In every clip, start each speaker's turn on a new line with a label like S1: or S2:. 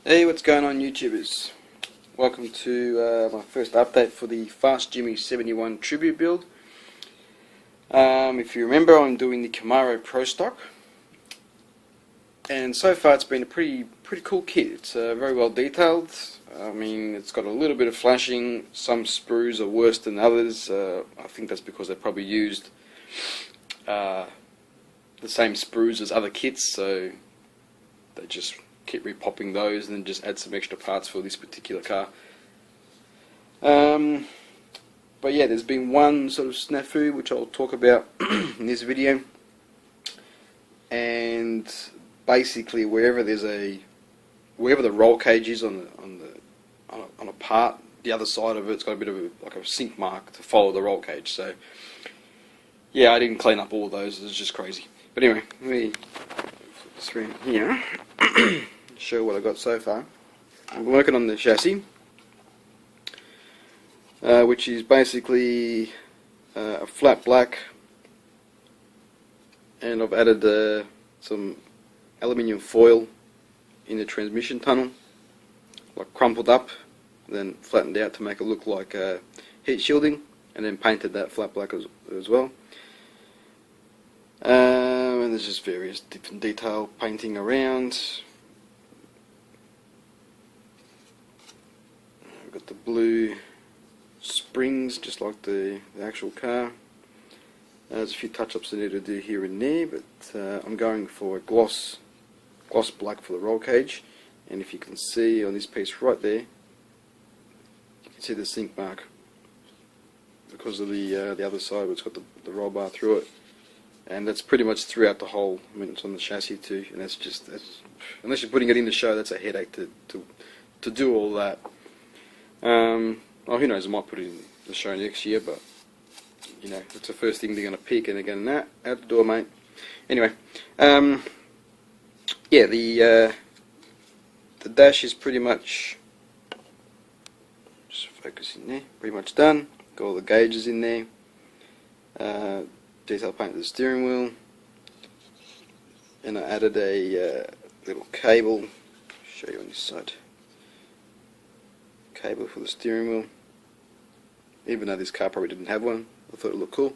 S1: Hey, what's going on, YouTubers? Welcome to my first update for the FastJimmy71 tribute build. If you remember, I'm doing the Camaro Pro Stock, and so far it's been a pretty cool kit. It's very well detailed. I mean, it's got a little bit of flashing. Some sprues are worse than others. I think that's because they probably used the same sprues as other kits, so they just keep repopping those and then just add some extra parts for this particular car. But yeah, there's been one sort of snafu which I'll talk about in this video, and basically wherever the roll cage is on a part, the other side of it's got a bit of a sink mark to follow the roll cage. So yeah, I didn't clean up all of those. It was just crazy. But anyway, let me flip this around here. Show what I got so far. I'm working on the chassis, which is basically a flat black, and I've added some aluminium foil in the transmission tunnel, like crumpled up, then flattened out to make it look like heat shielding, and then painted that flat black as well. And there's just various different detail painting around. Got the blue springs just like the actual car. There's a few touch-ups I need to do here and there, but I'm going for a gloss black for the roll cage. And if you can see on this piece right there, you can see the sink mark because of the other side, which got the roll bar through it, and that's pretty much throughout the whole. I mean, it's on the chassis too, and that's unless you're putting it in the show, that's a headache to do all that. Well, who knows, I might put it in the show next year, but you know, it's the first thing they're going to pick, and again, out the door, mate. Anyway, yeah, the dash is pretty much, just focus in there, pretty much done. Got all the gauges in there. Detail paint of the steering wheel, and I added a little cable. Show you on this side. Cable for the steering wheel, even though this car probably didn't have one. I thought it looked cool.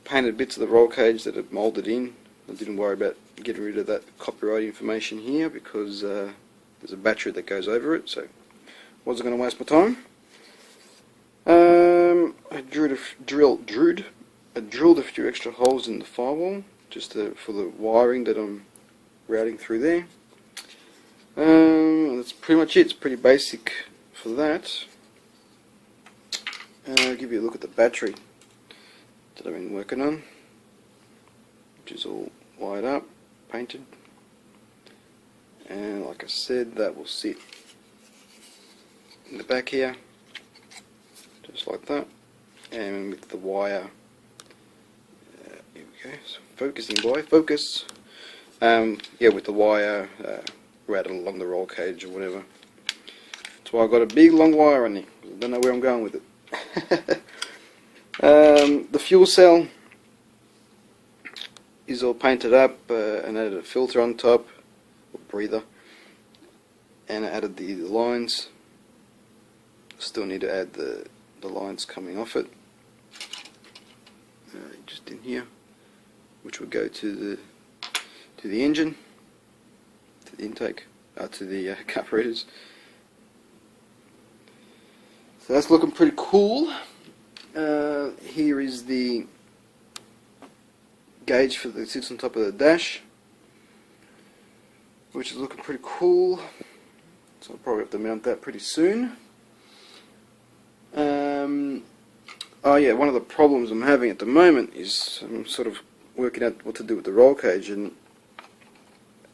S1: Painted bits of the roll cage that had moulded in. I didn't worry about getting rid of that copyright information here because there's a battery that goes over it, so wasn't going to waste my time. I drilled a few extra holes in the firewall just for the wiring that I'm routing through there. That's pretty much it. It's pretty basic for that. I'll give you a look at the battery that I've been working on, which is all wired up, painted, and like I said, that will sit in the back here, just like that, and with the wire, here we go, so focusing boy, focus, yeah, with the wire routed along the roll cage or whatever. That's why I got a big long wire on there. I don't know where I'm going with it. The fuel cell is all painted up, and added a filter on top, or breather, and I added the lines. Still need to add the lines coming off it, just in here, which will go to the engine, to the intake, to the carburetors. So that's looking pretty cool. Here is the gauge for that sits on top of the dash, which is looking pretty cool. So I'll probably have to mount that pretty soon. Oh yeah, one of the problems I'm having at the moment is I'm sort of working out what to do with the roll cage, and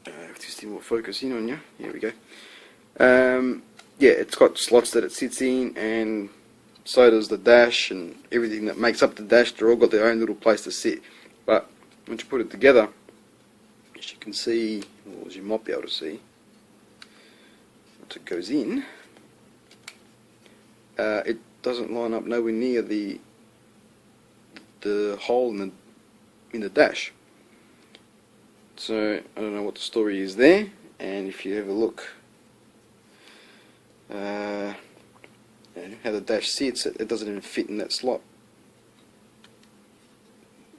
S1: if this thing will focus in on you, here we go. Yeah, it's got slots that it sits in, and so does the dash, and everything that makes up the dash. They're all got their own little place to sit. But once you put it together, as you can see, or as you might be able to see, once it goes in, it doesn't line up nowhere near the hole in the dash. So I don't know what the story is there, and if you have a look how the dash sits, it doesn't even fit in that slot.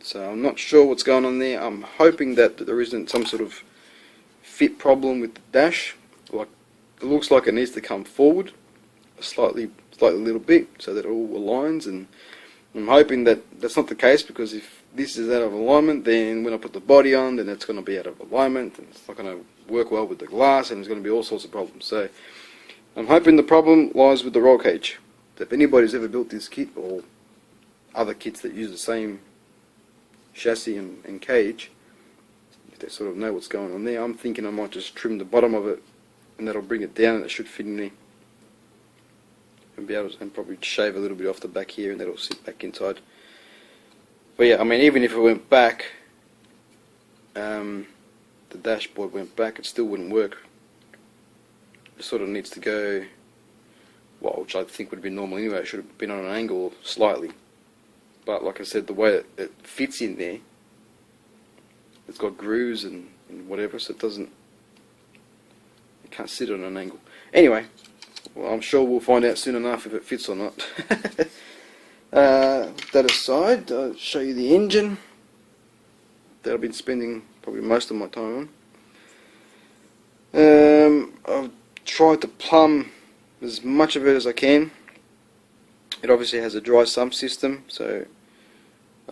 S1: So I'm not sure what's going on there. I'm hoping that there isn't some sort of fit problem with the dash. Like, it looks like it needs to come forward slightly little bit so that it all aligns, and I'm hoping that that's not the case, because if this is out of alignment, then when I put the body on, then it's going to be out of alignment, and it's not going to work well with the glass, and there's going to be all sorts of problems. So I'm hoping the problem lies with the roll cage. If anybody's ever built this kit, or other kits that use the same chassis and cage, if they sort of know what's going on there, I'm thinking I might just trim the bottom of it, and that'll bring it down, and it should fit in there. And be able to, and probably shave a little bit off the back here, and that'll sit back inside. But yeah, I mean, even if it went back, the dashboard went back, it still wouldn't work. It sort of needs to go, well, which I think would be normal anyway. It should have been on an angle slightly. But like I said, the way it fits in there, it's got grooves and whatever, so it can't sit on an angle. Anyway, well, I'm sure we'll find out soon enough if it fits or not. That aside, I'll show you the engine that I've been spending probably most of my time on. I've tried to plumb as much of it as I can. It obviously has a dry sump system, so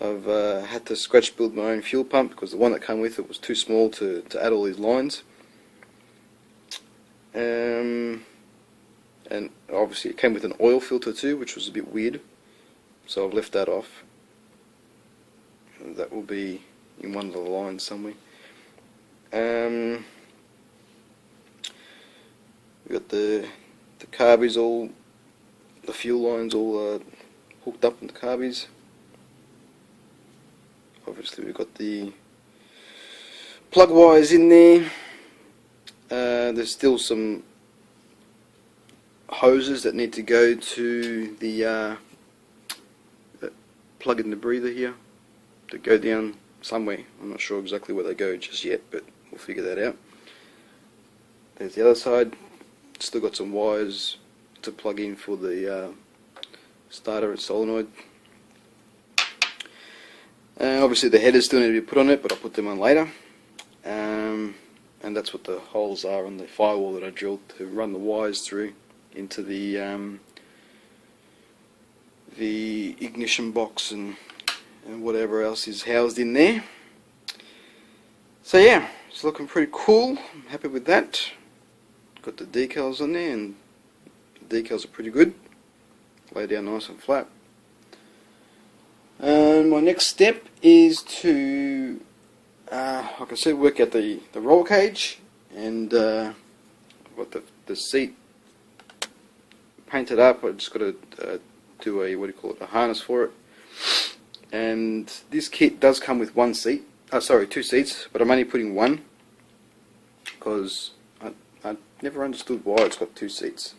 S1: I've had to scratch build my own fuel pump, because the one that came with it was too small to add all these lines. And obviously it came with an oil filter too, which was a bit weird, so I've left that off. And that will be in one of the lines somewhere. We've got the carbies all, the fuel lines all hooked up in the carbies. Obviously we've got the plug wires in there. There's still some hoses that need to go to the plug in the breather here, that go down somewhere. I'm not sure exactly where they go just yet, but we'll figure that out. There's the other side. Still got some wires to plug in for the starter and solenoid. Obviously the headers still need to be put on it, but I'll put them on later. And that's what the holes are on the firewall that I drilled to run the wires through into the ignition box and whatever else is housed in there. So yeah, it's looking pretty cool. I'm happy with that. Got the decals on there, and the decals are pretty good. Lay down nice and flat. And my next step is to, like I said, work out the roll cage, and got the seat painted up. I just got to do a, what do you call it, a harness for it. And this kit does come with one seat, two seats, but I'm only putting one because I never understood why it's got two seats.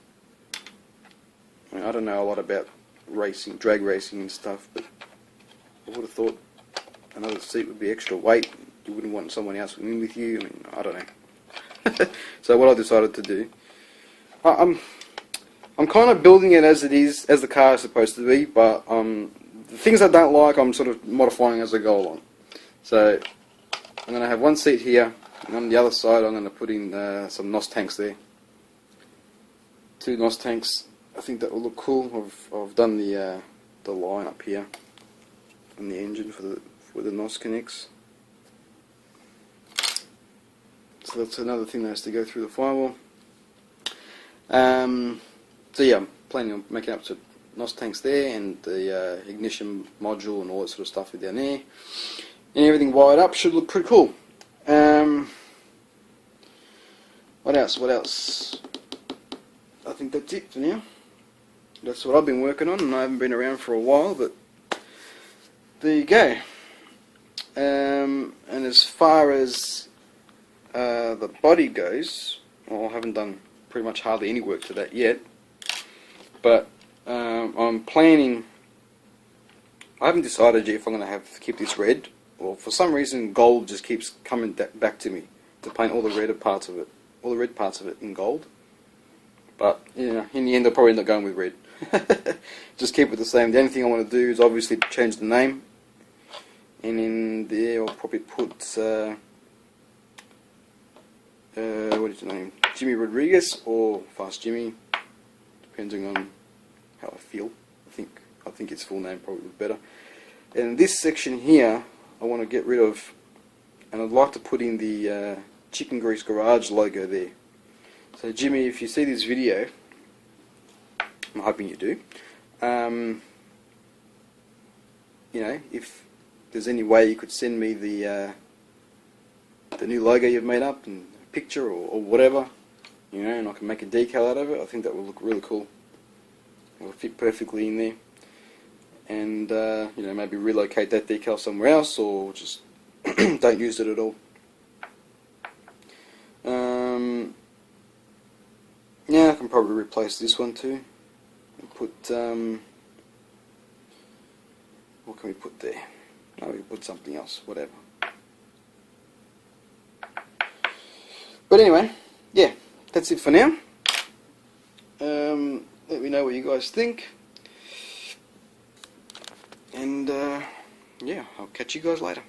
S1: I mean, I don't know a lot about racing, drag racing and stuff, but I would have thought another seat would be extra weight. You wouldn't want someone else in with you. I mean, I don't know. So what I decided to do, I'm kind of building it as it is, as the car is supposed to be, but the things I don't like, I'm sort of modifying as I go along. So I'm going to have one seat here, and on the other side I'm going to put in some NOS tanks there. 2 NOS tanks. I think that will look cool. I've done the line up here on the engine for the NOS connects. So that's another thing that has to go through the firewall. So yeah, I'm planning on making up to NOS tanks there, and the ignition module and all that sort of stuff down there, and everything wired up. Should look pretty cool. What else? I think that's it for now. That's what I've been working on, and I haven't been around for a while, but there you go. And as far as the body goes, well, I haven't done pretty much hardly any work to that yet, but I'm planning, I haven't decided yet if I'm going to keep this red or for some reason gold just keeps coming back to me to paint all the red parts of it in gold. But you know, in the end I'll probably end up going with red. Just keep it the same. The only thing I want to do is obviously change the name, and in there I'll probably put what is your name? Jimmy Rodriguez or Fast Jimmy, depending on how I feel. I think its full name probably would be better. And this section here I want to get rid of, and I'd like to put in the Chicken Grease Garage logo there. So Jimmy, if you see this video, I'm hoping you do, you know, if there's any way you could send me the new logo you've made up and a picture or whatever, you know, and I can make a decal out of it, I think that will look really cool. It will fit perfectly in there. And you know, maybe relocate that decal somewhere else, or just don't use it at all. Yeah, I can probably replace this one too and put what can we put there? No, we can put something else, whatever. But anyway, yeah, that's it for now. Let me know what you guys think. And yeah, I'll catch you guys later.